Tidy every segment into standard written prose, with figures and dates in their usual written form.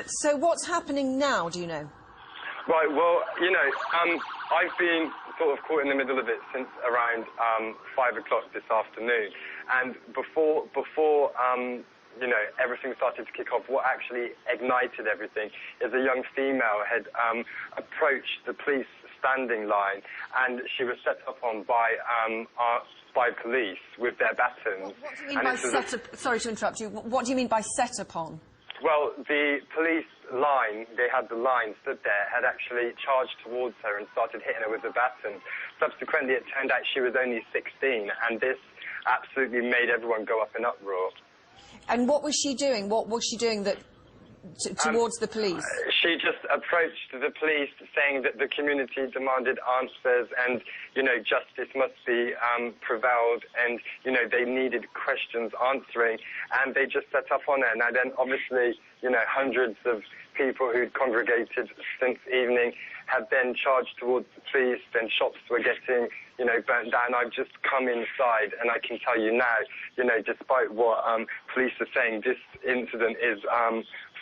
So what's happening now, do you know? Right, well, you know, I've been sort of caught in the middle of it since around 5 o'clock this afternoon. And before you know, everything started to kick off, what actually ignited everything is a young female had approached the police standing line, and she was set up on by police with their batons. What do you mean by set up? Sorry to interrupt you. What do you mean by set upon? Well, the police line, they had the line stood there, had actually charged towards her and started hitting her with the baton. Subsequently, it turned out she was only 16, and this absolutely made everyone go up in uproar. And what was she doing? What was she doing that towards the police? She just approached the police saying that the community demanded answers and, you know, justice must be prevailed and, you know, they needed questions answering, and they just set up on her. Now then, obviously, you know, hundreds of people who'd congregated since evening had then charged towards the police, then shops were getting, you know, burnt down. I've just come inside and I can tell you now, you know, despite what police are saying, this incident is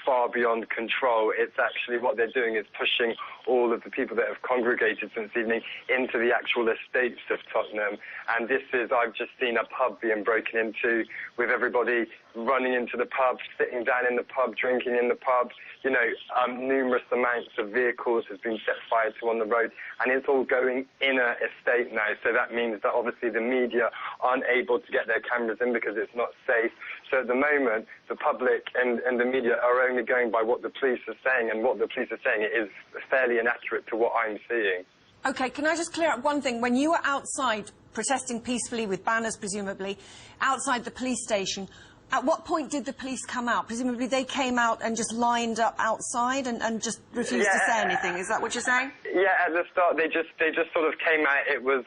far beyond control. It's actually what they're doing is pushing all of the people that have congregated since evening into the actual estates of Tottenham. And this is, I've just seen a pub being broken into with everybody running into the pub, sitting down in the pub, drinking in the pub. You know, numerous amounts of vehicles have been set fire to on the road, and it's all going in a estate now. So that means that obviously the media aren't able to get their cameras in because it's not safe. So at the moment, the public and the media are only going by what the police are saying, and what the police are saying is fairly inaccurate to what I'm seeing. OK, can I just clear up one thing? When you were outside protesting peacefully with banners, presumably, outside the police station, at what point did the police come out? Presumably they came out and just lined up outside and just refused to say anything. Is that what you're saying? Yeah, at the start they just sort of came out. It was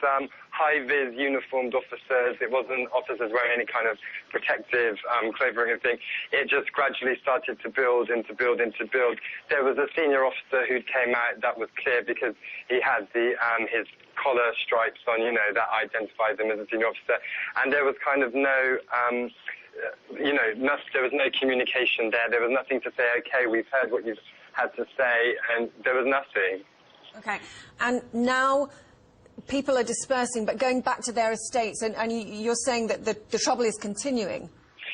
high-vis uniformed officers. It wasn't officers wearing any kind of protective clothing or anything. It just gradually started to build and to build and to build. There was a senior officer who came out. That was clear because he had the his collar stripes on, you know, that identified him as a senior officer. And there was kind of no you know, there was no communication there. There was nothing to say, OK, we've heard what you've had to say, and there was nothing. OK. And now people are dispersing, but going back to their estates, and you're saying that the trouble is continuing.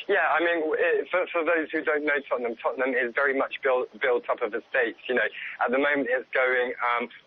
Yeah, I mean, for those who don't know Tottenham is very much built up of estates. You know, at the moment it's going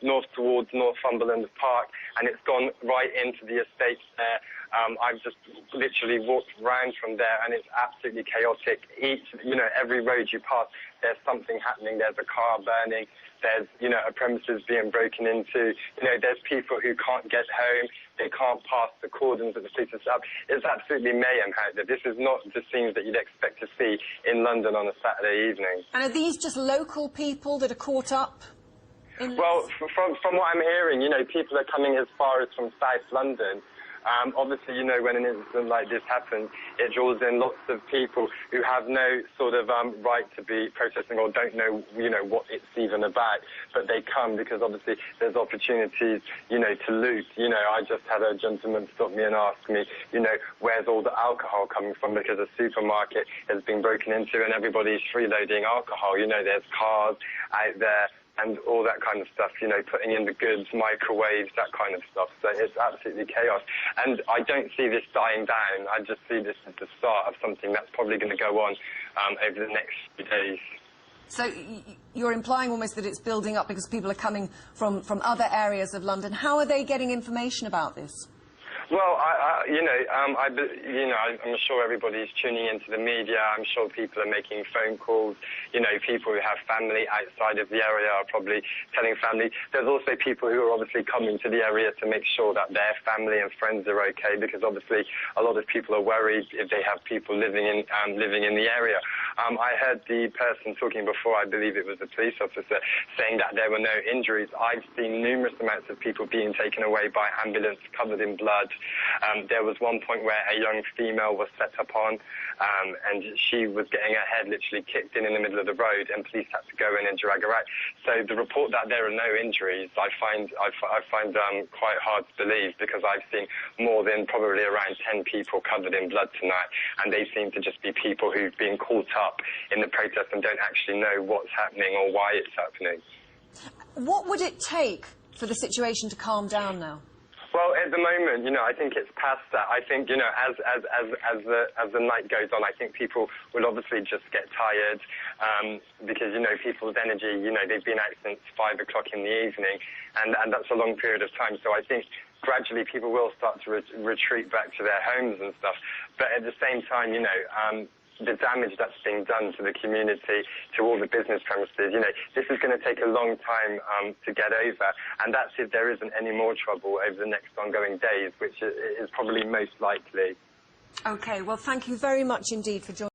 north towards Northumberland Park, and it's gone right into the estates there. I've just literally walked around from there, and it's absolutely chaotic. You know, every road you pass, there's something happening. There's a car burning. There's, you know, a premises being broken into. You know, there's people who can't get home. They can't pass the cordons that the police have set up. It's absolutely mayhem out there. This is not the scenes that you'd expect to see in London on a Saturday evening. And are these just local people that are caught up in this? Well, from what I'm hearing, you know, people are coming as far as from South London. Obviously, you know, when an incident like this happens, it draws in lots of people who have no sort of right to be protesting or don't know, you know, what it's even about. But they come because obviously there's opportunities, you know, to loot. You know, I just had a gentleman stop me and ask me, you know, where's all the alcohol coming from, because a supermarket has been broken into and everybody's freeloading alcohol. You know, there's cars out there and all that kind of stuff, you know, putting in the goods, microwaves, that kind of stuff. So it's absolutely chaos. And I don't see this dying down. I just see this as the start of something that's probably going to go on over the next few days. So you're implying almost that it's building up because people are coming from other areas of London. How are they getting information about this? Well, I'm sure everybody's tuning into the media. I'm sure people are making phone calls. You know, people who have family outside of the area are probably telling family. There's also people who are obviously coming to the area to make sure that their family and friends are okay, because obviously a lot of people are worried if they have people living in the area. I heard the person talking before, I believe it was a police officer, saying that there were no injuries. I've seen numerous amounts of people being taken away by ambulance covered in blood. There was one point where a young female was set up on, and she was getting her head literally kicked in the middle of the road, and police had to go in and drag her out. So the report that there are no injuries, I find quite hard to believe, because I've seen more than probably around 10 people covered in blood tonight, and they seem to just be people who've been caught up in the protest and don't actually know what's happening or why it's happening. What would it take for the situation to calm down now? Well, at the moment, I think it's past that. I think, as the night goes on, I think people will obviously just get tired, because, people's energy, they've been out since 5 o'clock in the evening, and that's a long period of time. So I think gradually people will start to retreat back to their homes and stuff. But at the same time, the damage that's being done to the community, to all the business premises, this is going to take a long time to get over. And that's if there isn't any more trouble over the next ongoing days, which is probably most likely. OK, well, thank you very much indeed for joining